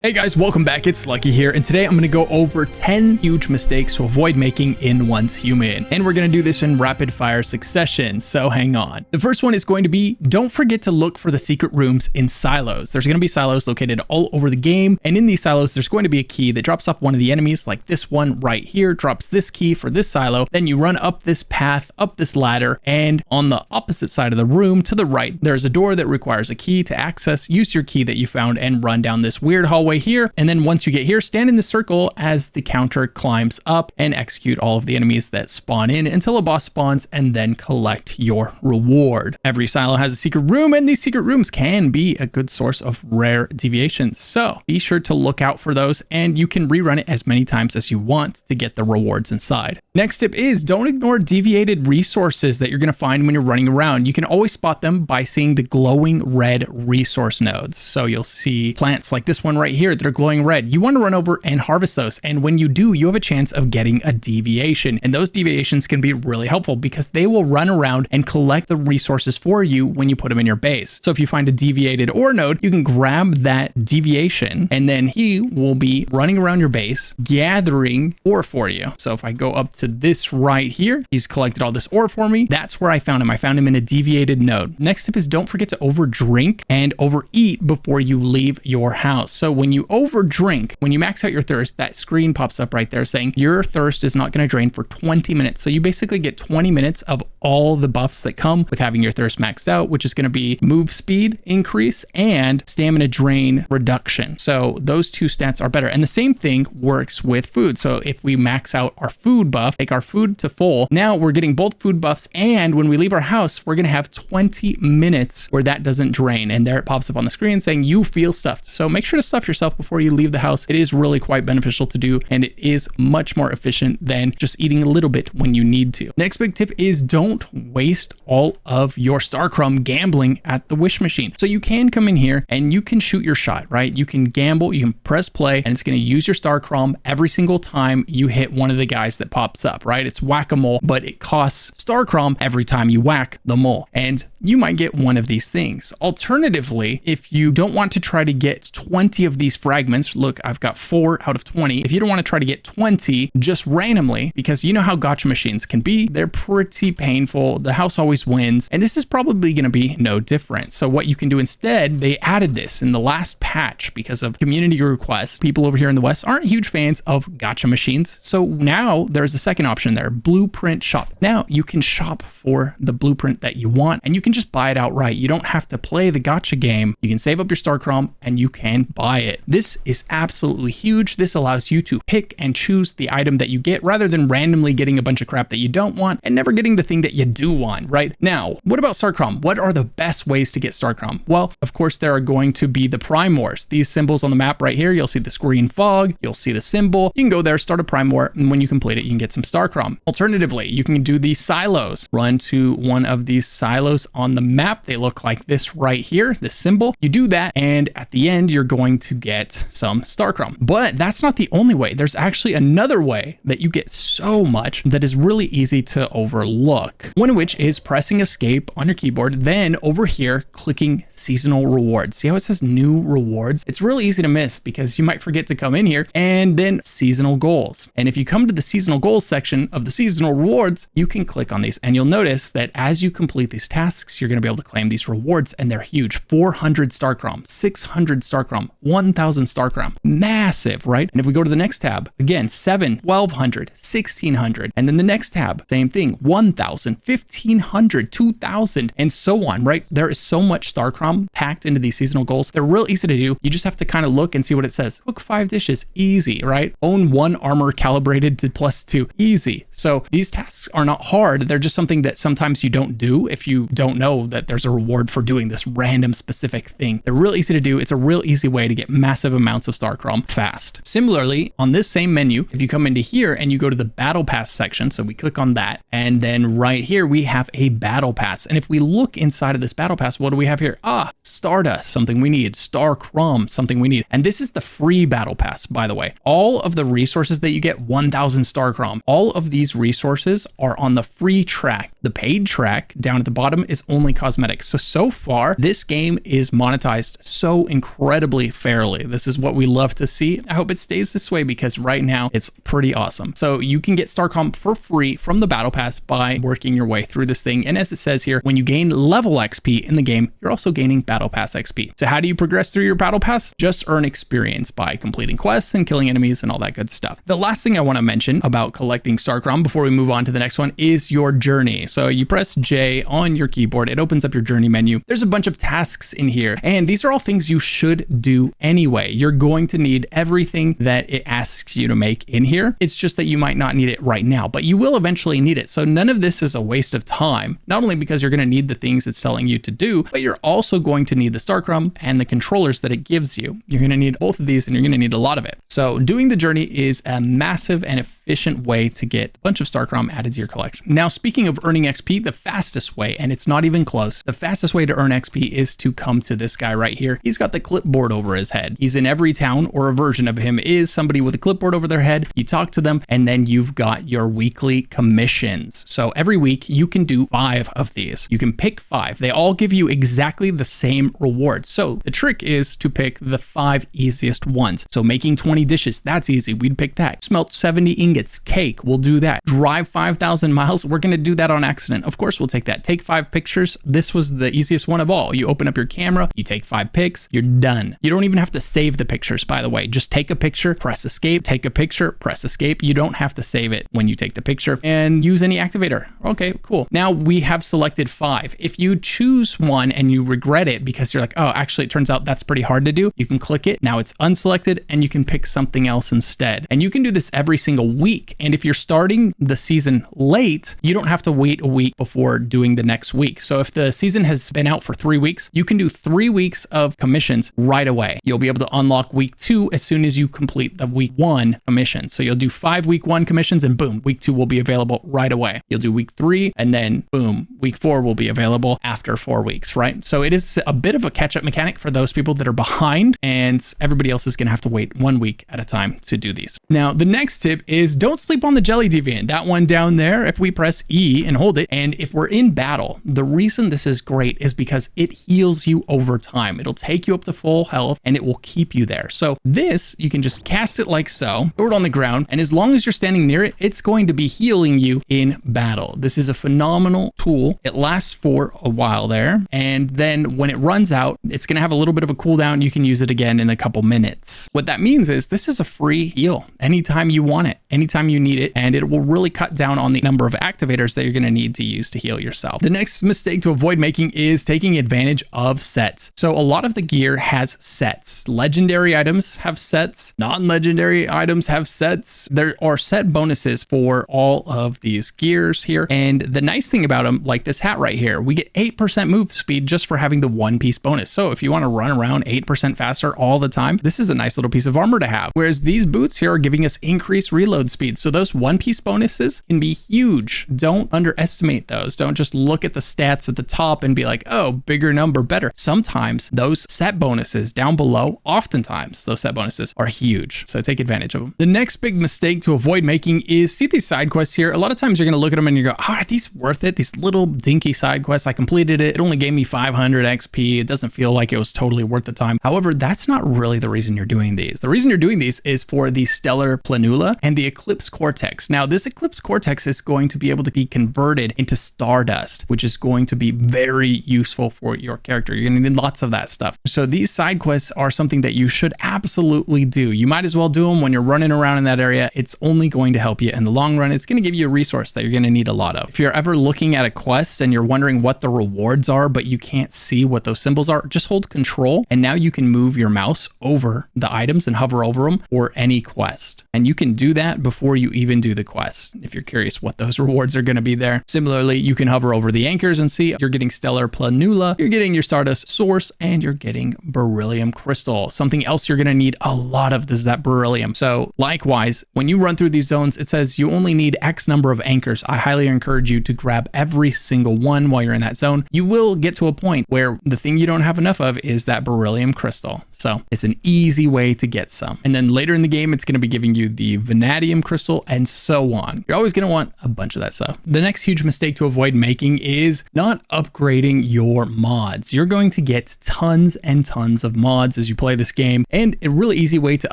Hey guys, welcome back. It's Lucky here, and today I'm going to go over 10 huge mistakes to avoid making in Once Human. And we're going to do this in rapid fire succession, so hang on. The first one is going to be, don't forget to look for the secret rooms in silos. There's going to be silos located all over the game, and in these silos there's going to be a key that drops off one of the enemies, like this one right here, drops this key for this silo. Then you run up this path, up this ladder, and on the opposite side of the room to the right, there's a door that requires a key to access. Use your key that you found and run down this weird hallway here, and then once you get here, stand in the circle as the counter climbs up and execute all of the enemies that spawn in until a boss spawns, and then collect your reward. Every silo has a secret room, and these secret rooms can be a good source of rare deviations, so be sure to look out for those, and you can rerun it as many times as you want to get the rewards inside. Next tip is, don't ignore deviated resources that you're going to find when you're running around. You can always spot them by seeing the glowing red resource nodes. So you'll see plants like this one right here that are glowing red. You want to run over and harvest those, and when you do, you have a chance of getting a deviation, and those deviations can be really helpful because they will run around and collect the resources for you when you put them in your base. So if you find a deviated ore node, you can grab that deviation, and then he will be running around your base gathering ore for you. So if I go up to this right here, he's collected all this ore for me. That's where I found him. I found him in a deviated node. Next tip is, don't forget to overdrink and overeat before you leave your house. So when you overdrink, when you max out your thirst, that screen pops up right there saying your thirst is not going to drain for 20 minutes. So you basically get 20 minutes of all the buffs that come with having your thirst maxed out, which is going to be move speed increase and stamina drain reduction. So those two stats are better. And the same thing works with food. So if we max out our food buff, take our food to full, now we're getting both food buffs, and when we leave our house, we're going to have 20 minutes where that doesn't drain. And there it pops up on the screen saying you feel stuffed. So make sure to stuff yourself before you leave the house. It is really quite beneficial to do, and it is much more efficient than just eating a little bit when you need to. Next big tip is, don't waste all of your star crumb gambling at the wish machine. So you can come in here and you can shoot your shot, right? You can gamble, you can press play, and it's going to use your star crumb every single time you hit one of the guys that pops up, right? It's whack-a-mole, but it costs star crumb every time you whack the mole, and you might get one of these things. Alternatively, if you don't want to try to get 20 of these fragments, look, I've got 4 out of 20. If you don't want to try to get 20 just randomly, because you know how gacha machines can be, they're pretty painful. The house always wins, and this is probably going to be no different. So what you can do instead, they added this in the last patch because of community requests. People over here in the West aren't huge fans of gacha machines. So now there's a second option there, blueprint shop. Now you can shop for the blueprint that you want, and you can just buy it outright. You don't have to play the gacha game. You can save up your star crumb and you can buy it. This is absolutely huge. This allows you to pick and choose the item that you get rather than randomly getting a bunch of crap that you don't want and never getting the thing that you do want, right? Now, what about star crumb? What are the best ways to get star crumb? Well, of course, there are going to be the prime wars. These symbols on the map right here, you'll see the green fog, you'll see the symbol. You can go there, start a prime war, and when you complete it, you can get some star crumb. Alternatively, you can do these silos. Run to one of these silos on the map. They look like this right here, this symbol. You do that, and at the end, you're going to get some star crumb. But that's not the only way. There's actually another way that you get so much that is really easy to overlook. One of which is pressing escape on your keyboard, then over here, clicking seasonal rewards. See how it says new rewards? It's really easy to miss because you might forget to come in here, and then seasonal goals. And if you come to the seasonal goals section of the seasonal rewards, you can click on these, and you'll notice that as you complete these tasks, you're going to be able to claim these rewards, and they're huge. 400 star crumb, 600 star crumb, 1000 star crumb. Massive, right? And if we go to the next tab, again, 7, 1200, 1600, and then the next tab, same thing, 1000, 1500, 2000, and so on, right? There is so much star crumb packed into these seasonal goals. They're real easy to do. You just have to kind of look and see what it says. Cook 5 dishes, easy, right? Own 1 armor calibrated to +2, easy. So these tasks are not hard. They're just something that sometimes you don't do if you don't know that there's a reward for doing this random specific thing. They're real easy to do. It's a real easy way to get massive amounts of star crumb fast. Similarly, on this same menu, if you come into here and you go to the battle pass section, so we click on that, and then right here we have a battle pass. And if we look inside of this battle pass, what do we have here? Stardust, something we need. Star crumb, something we need. And this is the free battle pass, by the way. All of the resources that you get, 1000 star crumb, all of these resources are on the free track. The paid track down at the bottom is only cosmetics. So far, this game is monetized so incredibly fairly. early. This is what we love to see. I hope it stays this way because right now it's pretty awesome. So you can get StarCom for free from the Battle Pass by working your way through this thing. And as it says here, when you gain level XP in the game, you're also gaining Battle Pass XP. So how do you progress through your Battle Pass? Just earn experience by completing quests and killing enemies and all that good stuff. The last thing I want to mention about collecting StarCom before we move on to the next one is your journey. So you press J on your keyboard, it opens up your journey menu. There's a bunch of tasks in here, and these are all things you should do anyway. You're going to need everything that it asks you to make in here. It's just that you might not need it right now, but you will eventually need it. So none of this is a waste of time, not only because you're going to need the things it's telling you to do, but you're also going to need the StarCom and the controllers that it gives you. You're going to need both of these, and you're going to need a lot of it. So doing the journey is a massive and efficient way to get a bunch of StarCom added to your collection. Now, speaking of earning XP, the fastest way, and it's not even close, the fastest way to earn XP is to come to this guy right here. He's got the clipboard over his head. He's in every town, or a version of him is somebody with a clipboard over their head. You talk to them, and then you've got your weekly commissions. So every week you can do 5 of these. You can pick 5. They all give you exactly the same reward. So the trick is to pick the 5 easiest ones. So making 20 dishes, that's easy. We'd pick that. Smelt 70 ingots, cake, we'll do that. Drive 5,000 miles, we're going to do that on accident. Of course, we'll take that. Take 5 pictures. This was the easiest one of all. You open up your camera, you take 5 pics, you're done. You don't even have to save the pictures, by the way. Just take a picture, press escape, take a picture, press escape. You don't have to save it when you take the picture, and use any activator. Okay, cool. Now we have selected 5. If you choose one and you regret it because you're like, oh, actually it turns out that's pretty hard to do, you can click it. Now it's unselected and you can pick something else instead. And you can do this every single week. And if you're starting the season late, you don't have to wait a week before doing the next week. So if the season has been out for 3 weeks, you can do 3 weeks of commissions right away. You'll be able to unlock week 2 as soon as you complete the week 1 commission. So you'll do 5 week 1 commissions and boom, week 2 will be available right away. You'll do week 3 and then boom, week 4 will be available after 4 weeks, right? So it is a bit of a catch-up mechanic for those people that are behind, and everybody else is going to have to wait 1 week at a time to do these. Now, the next tip is don't sleep on the jelly deviant. That one down there, if we press E and hold it, and if we're in battle, the reason this is great is because it heals you over time. It'll take you up to full health and it will keep you there. So this, you can just cast it like so, throw it on the ground, and as long as you're standing near it, it's going to be healing you in battle. This is a phenomenal tool. It lasts for a while there, and then when it runs out, it's going to have a little bit of a cooldown. You can use it again in a couple minutes. What that means is this is a free heal anytime you want it, anytime you need it, and it will really cut down on the number of activators that you're going to need to use to heal yourself. The next mistake to avoid making is taking advantage of sets. So a lot of the gear has sets. Legendary items have sets. Non-legendary items have sets. There are set bonuses for all of these gears here. And the nice thing about them, like this hat right here, we get 8% move speed just for having the 1-piece bonus. So if you want to run around 8% faster all the time, this is a nice little piece of armor to have. Whereas these boots here are giving us increased reload speed. So those 1-piece bonuses can be huge. Don't underestimate those. Don't just look at the stats at the top and be like, oh, bigger number, better. Sometimes those set bonuses down below, oftentimes those set bonuses are huge. So take advantage of them. The next big mistake to avoid making is see these side quests here. A lot of times you're going to look at them and you go, oh, are these worth it? These little dinky side quests, I completed it. It only gave me 500 XP. It doesn't feel like it was totally worth the time. However, that's not really the reason you're doing these. The reason you're doing these is for the Stellar Planula and the Eclipse Cortex. Now, this Eclipse Cortex is going to be able to be converted into Stardust, which is going to be very useful for your character. You're going to need lots of that stuff. So these side quests are something that you should absolutely do. You might as well do them when you're running around in that area. It's only going to help you in the long run. It's going to give you a resource that you're going to need a lot of. If you're ever looking at a quest and you're wondering what the rewards are, but you can't see what those symbols are, just hold control and now you can move your mouse over the items and hover over them for any quest. And you can do that before you even do the quest if you're curious what those rewards are going to be there. Similarly, you can hover over the anchors and see you're getting Stellar Planula, you're getting your Stardust Source, and you're getting Beryllium Crystal. Something else you're going to need a lot of is that beryllium. So likewise, when you run through these zones, it says you only need X number of anchors. I highly encourage you to grab every single one while you're in that zone. You will get to a point where the thing you don't have enough of is that beryllium crystal. So it's an easy way to get some. And then later in the game, it's going to be giving you the vanadium crystal and so on. You're always going to want a bunch of that stuff. The next huge mistake to avoid making is not upgrading your mods. You're going to get tons and tons of mods as you play this game. And a really easy way to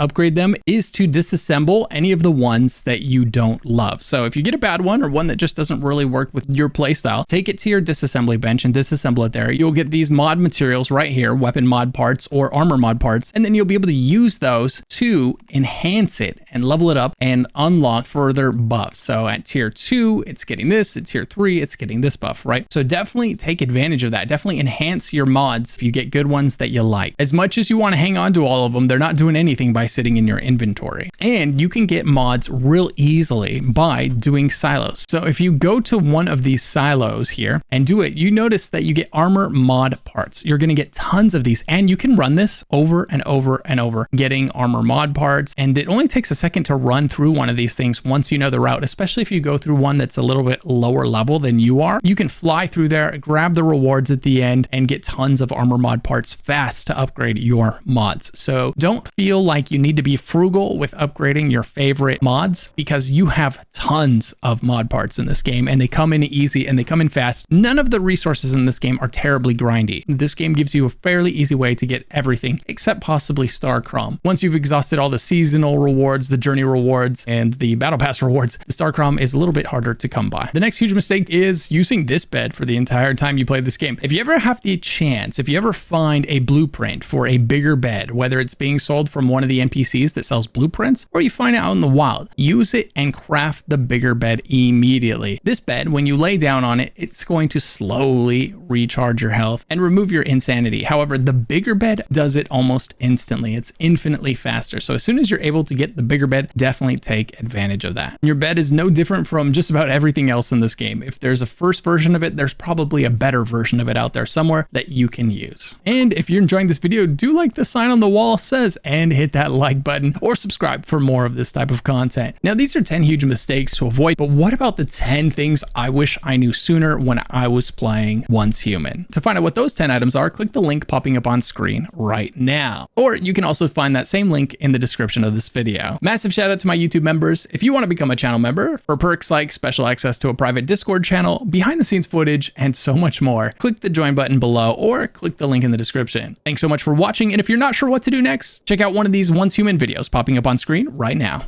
upgrade them is to disassemble any of the ones that you don't love. So if you get a bad one or one that just doesn't really work with your playstyle, take it to your disassembly bench and disassemble it there. You'll get these mod materials right here, weapon mod parts or armor mod parts, and then you'll be able to use those to enhance it and level it up and unlock further buffs. So at tier 2, it's getting this. At tier 3, it's getting this buff, right? So definitely take advantage of that. Definitely enhance your mods if you get good ones that you like. As much as you want to hang on to all of them, they're not doing anything by sitting in your inventory. And you can get mods real easily by doing silos. So if you go to one of these silos here and do it, you notice that you get armor mod parts. You're going to get tons of these, and you can run this over and over and over, getting armor mod parts. And it only takes a second to run through one of these things once you know the route, especially if you go through one that's a little bit lower level than you are. You can fly through there, grab the rewards at the end, and get tons of armor mod parts fast to upgrade your mods. So don't feel like you need to be frugal with upgrading your favorite mods, because you have tons of mod parts in this game, and they come in easy and they come in fast. None of the resources in this game are terribly grindy. This game gives you a fairly easy way to get everything except possibly Star Crom. Once you've exhausted all the seasonal rewards, the journey rewards, and the battle pass rewards, the Star Crom is a little bit harder to come by. The next huge mistake is using this bed for the entire time you play this game. If you ever have the chance, if you ever find a blueprint for a bigger bed, whether it's being sold from one of the NPCs that sells blueprints, or you find it out in the wild, use it and craft the bigger bed immediately. This bed, when you lay down on it, it's going to slowly recharge your health and remove your insanity. However, the bigger bed does it almost instantly. It's infinitely faster. So as soon as you're able to get the bigger bed, definitely take advantage of that. Your bed is no different from just about everything else in this game. If there's a first version of it, there's probably a better version of it out there somewhere that you can use. And if you're enjoying this video, do like the sign on the wall says, and hit that like button or subscribe for more of this type of content. Now, these are 10 huge mistakes to avoid, but what about the 10 things I wish I knew sooner when I was playing Once Human? To find out what those 10 items are, click the link popping up on screen right now. Or you can also find that same link in the description of this video. Massive shout out to my YouTube members. If you want to become a channel member for perks like special access to a private Discord channel, behind the scenes footage, and so much more, click the join button below or click the link in the description. Thanks so much for watching. And if you're not sure what to do next, check out one of these Once Human videos popping up on screen right now.